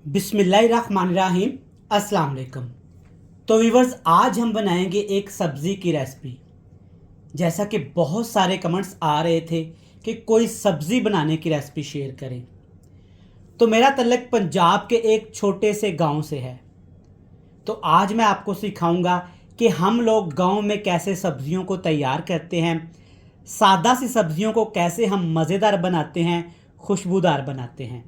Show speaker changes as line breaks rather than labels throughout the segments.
बिस्मिल्लाहिर्रहमानिर्रहीम। अस्सलाम वालेकुम। तो व्यूवर्स, आज हम बनाएंगे एक सब्ज़ी की रेसिपी। जैसा कि बहुत सारे कमेंट्स आ रहे थे कि कोई सब्ज़ी बनाने की रेसिपी शेयर करें, तो मेरा तल्लुक पंजाब के एक छोटे से गांव से है। तो आज मैं आपको सिखाऊंगा कि हम लोग गांव में कैसे सब्ज़ियों को तैयार करते हैं, सादा सी सब्ज़ियों को कैसे हम मज़ेदार बनाते हैं, खुशबूदार बनाते हैं,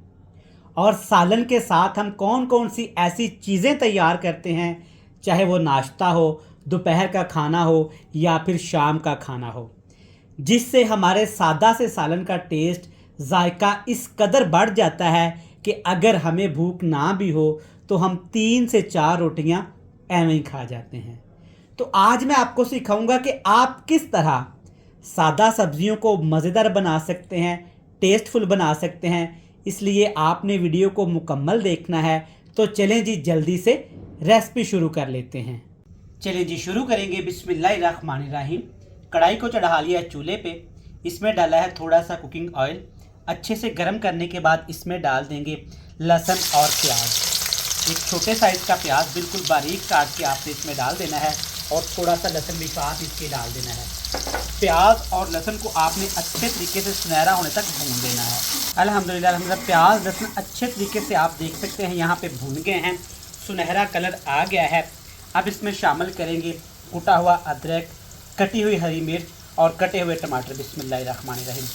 और सालन के साथ हम कौन कौन सी ऐसी चीज़ें तैयार करते हैं, चाहे वो नाश्ता हो, दोपहर का खाना हो या फिर शाम का खाना हो, जिससे हमारे सादा से सालन का टेस्ट, जायका इस कदर बढ़ जाता है कि अगर हमें भूख ना भी हो तो हम 3 से 4 रोटियां ऐवें ही खा जाते हैं। तो आज मैं आपको सिखाऊंगा कि आप किस तरह सादा सब्जियों को मज़ेदार बना सकते हैं, टेस्टफुल बना सकते हैं। इसलिए आपने वीडियो को मुकम्मल देखना है। तो चलें जी, जल्दी से रेसिपी शुरू कर लेते हैं। चलें जी, शुरू करेंगे। बिस्मिल्लाहिर्रहमानिर्रहीम। कढ़ाई को चढ़ा लिया चूल्हे पे, इसमें डाला है थोड़ा सा कुकिंग ऑयल। अच्छे से गर्म करने के बाद इसमें डाल देंगे लहसुन और प्याज। एक छोटे साइज़ का प्याज बिल्कुल बारीक काट के आपने इसमें डाल देना है, और थोड़ा सा लहसुन भी साथ इसके डाल देना है। प्याज और लहसुन को आपने अच्छे तरीके से सुनहरा होने तक भून देना है। अल्हम्दुलिल्लाह प्याज लहसुन अच्छे तरीके से आप देख सकते हैं यहाँ पे भून गए हैं, सुनहरा कलर आ गया है। अब इसमें शामिल करेंगे कुटा हुआ अदरक, कटी हुई हरी मिर्च और कटे हुए टमाटर। बिस्मिल्लाहिर्रहमानिर्रहीम।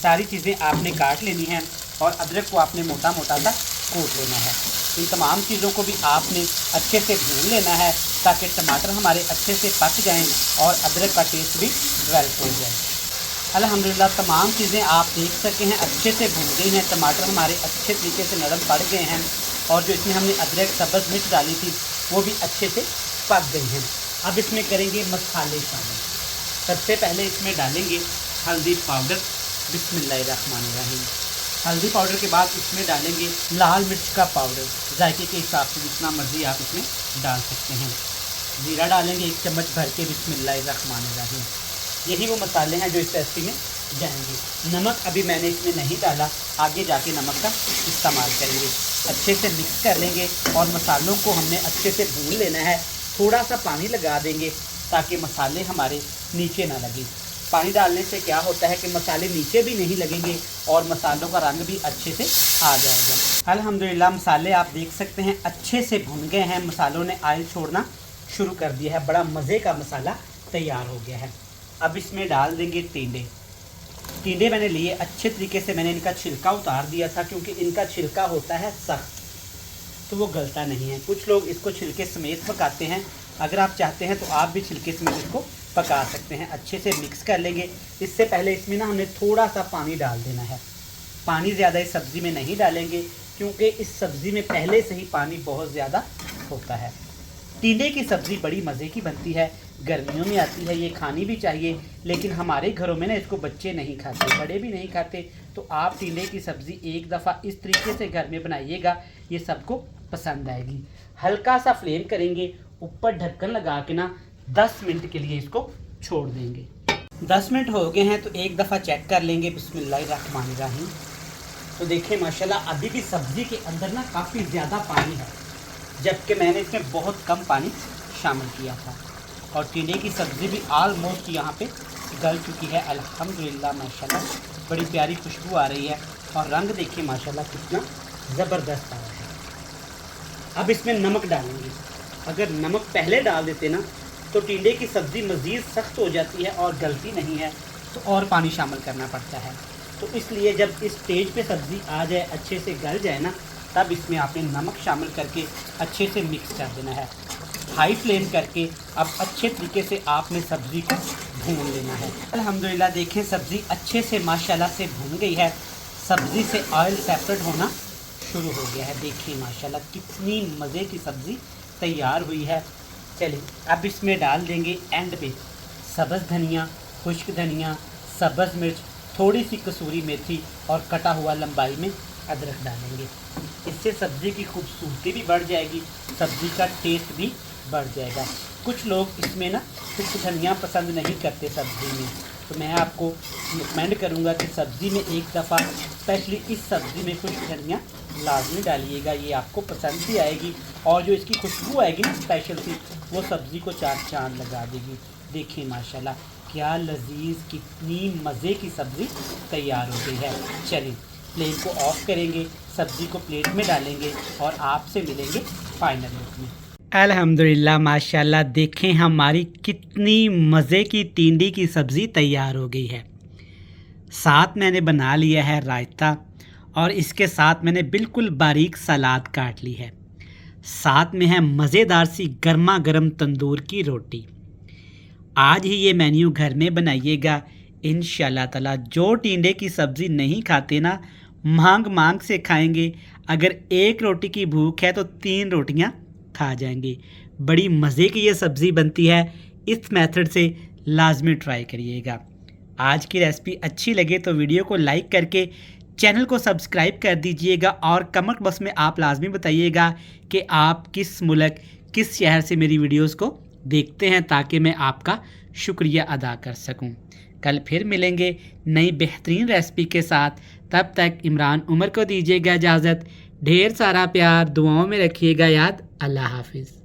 सारी चीज़ें आपने काट लेनी है और अदरक को आपने मोटा मोटा सा कूट लेना है। इन तमाम चीज़ों को भी आपने अच्छे से भून लेना है ताकि टमाटर हमारे अच्छे से पक जाएं और अदरक का टेस्ट भी डेवलप हो जाए। अल्हम्दुलिल्लाह तमाम चीज़ें आप देख सके हैं अच्छे से भून गई हैं, टमाटर हमारे अच्छे तरीके से नरम पड़ गए हैं, और जो इसमें हमने अदरक सब्ज़ मिर्च डाली थी वो भी अच्छे से पक गई हैं। अब इसमें करेंगे मसाले शामिल। सबसे पहले इसमें डालेंगे हल्दी पाउडर। बिस्मिल्लाहिर्रहमानिर्रहीम। हल्दी पाउडर के बाद इसमें डालेंगे लाल मिर्च का पाउडर, जायके के हिसाब से जितना मर्ज़ी आप इसमें डाल सकते हैं। ज़ीरा डालेंगे 1 चम्मच भर के। बिस्मिल्लाहिर्रहमानिर्रहीम। यही वो मसाले हैं जो इस रेसिपी में जाएंगे। नमक अभी मैंने इसमें नहीं डाला, आगे जाके नमक का इस्तेमाल करेंगे। अच्छे से मिक्स कर लेंगे और मसालों को हमने अच्छे से भून लेना है। थोड़ा सा पानी लगा देंगे ताकि मसाले हमारे नीचे ना लगे। पानी डालने से क्या होता है कि मसाले नीचे भी नहीं लगेंगे और मसालों का रंग भी अच्छे से आ जाएगा। अल्हम्दुलिल्लाह मसाले आप देख सकते हैं अच्छे से भुन गए हैं, मसालों ने ऑयल छोड़ना शुरू कर दिया है। बड़ा मज़े का मसाला तैयार हो गया है। अब इसमें डाल देंगे टिंडे। टिंडे मैंने लिए अच्छे तरीके से, मैंने इनका छिलका उतार दिया था क्योंकि इनका छिलका होता है सख्त, तो वो गलता नहीं है। कुछ लोग इसको छिलके समेत पकाते हैं, अगर आप चाहते हैं तो आप भी छिलके समेत इसको पका सकते हैं। अच्छे से मिक्स कर लेंगे। इससे पहले इसमें ना हमने थोड़ा सा पानी डाल देना है। पानी ज़्यादा इस सब्ज़ी में नहीं डालेंगे क्योंकि इस सब्ज़ी में पहले से ही पानी बहुत ज़्यादा होता है। टिंडे की सब्ज़ी बड़ी मज़े की बनती है, गर्मियों में आती है, ये खानी भी चाहिए, लेकिन हमारे घरों में ना इसको बच्चे नहीं खाते, बड़े भी नहीं खाते। तो आप टिंडे की सब्ज़ी एक दफ़ा इस तरीके से घर में बनाइएगा, ये सबको पसंद आएगी। हल्का सा फ्लेम करेंगे, ऊपर ढक्कन लगा के ना 10 मिनट के लिए इसको छोड़ देंगे। 10 मिनट हो गए हैं तो एक दफ़ा चेक कर लेंगे। बिस्मिल्लाहिर्रहमानिर्रहीम। तो देखिए माशाल्लाह अभी भी सब्ज़ी के अंदर ना काफ़ी ज़्यादा पानी है, जबकि मैंने इसमें बहुत कम पानी शामिल किया था, और टिंडे की सब्ज़ी भी आलमोस्ट यहाँ पे गल चुकी है। अल्हम्दुलिल्लाह माशाल्लाह बड़ी प्यारी खुशबू आ रही है, और रंग देखिए माशाल्लाह कितना ज़बरदस्त आ रहा है। अब इसमें नमक डालेंगे। अगर नमक पहले डाल देते ना तो टिंडे की सब्ज़ी मज़ीद सख्त हो जाती है और गलती नहीं है, तो और पानी शामिल करना पड़ता है। तो इसलिए जब इस स्टेज पे सब्ज़ी आ जाए, अच्छे से गल जाए ना, तब इसमें आपने नमक शामिल करके अच्छे से मिक्स कर देना है। हाई फ्लेम करके अब अच्छे तरीके से आपने सब्ज़ी को भून लेना है। अल्हम्दुलिल्लाह देखें सब्ज़ी अच्छे से माशाल्लाह से भून गई है, सब्ज़ी से ऑयल सेपरेट होना शुरू हो गया है। देखिए माशाल्लाह कितनी मज़े की सब्ज़ी तैयार हुई है। चलिए अब इसमें डाल देंगे एंड पे सब्ज़ धनिया, खुश्क धनिया, सब्ज़ मिर्च, थोड़ी सी कसूरी मेथी और कटा हुआ लंबाई में अदरक डालेंगे। इससे सब्ज़ी की खूबसूरती भी बढ़ जाएगी, सब्ज़ी का टेस्ट भी बढ़ जाएगा। कुछ लोग इसमें ना खुश्क धनिया पसंद नहीं करते सब्ज़ी में, तो मैं आपको रिकमेंड करूँगा कि सब्ज़ी में एक दफ़ा स्पेशली इस सब्ज़ी में खुश्क धनिया लाजमी डालिएगा, ये आपको पसंद भी आएगी और जो इसकी खुशबू आएगी ना स्पेशल सी, वो सब्ज़ी को चार चांद लगा देगी। देखिए माशाल्लाह क्या लजीज, कितनी मज़े की सब्ज़ी तैयार हो गई है। चलिए फ्लेम को ऑफ करेंगे, सब्ज़ी को प्लेट में डालेंगे और आपसे मिलेंगे फाइनल लुक में। अल्हम्दुलिल्लाह माशाल्लाह, देखें हमारी कितनी मज़े की टिंडे की सब्ज़ी तैयार हो गई है। साथ मैंने बना लिया है रायता और इसके साथ मैंने बिल्कुल बारीक सलाद काट ली है। साथ में है मज़ेदार सी गर्मा गर्म तंदूर की रोटी। आज ही ये मेन्यू घर में बनाइएगा, इंशाल्लाह ताला। जो टिंडे की सब्ज़ी नहीं खाते ना, मांग मांग से खाएंगे। अगर एक रोटी की भूख है तो 3 रोटियां खा जाएंगे। बड़ी मज़े की ये सब्ज़ी बनती है, इस मेथड से लाजमी ट्राई करिएगा। आज की रेसिपी अच्छी लगे तो वीडियो को लाइक करके चैनल को सब्सक्राइब कर दीजिएगा और कमेंट बॉक्स में आप लाजमी बताइएगा कि आप किस मुल्क, किस शहर से मेरी वीडियोस को देखते हैं, ताकि मैं आपका शुक्रिया अदा कर सकूं। कल फिर मिलेंगे नई बेहतरीन रेसिपी के साथ। तब तक इमरान उमर को दीजिएगा इजाज़त। ढेर सारा प्यार दुआओं में रखिएगा याद। अल्लाह हाफिज़।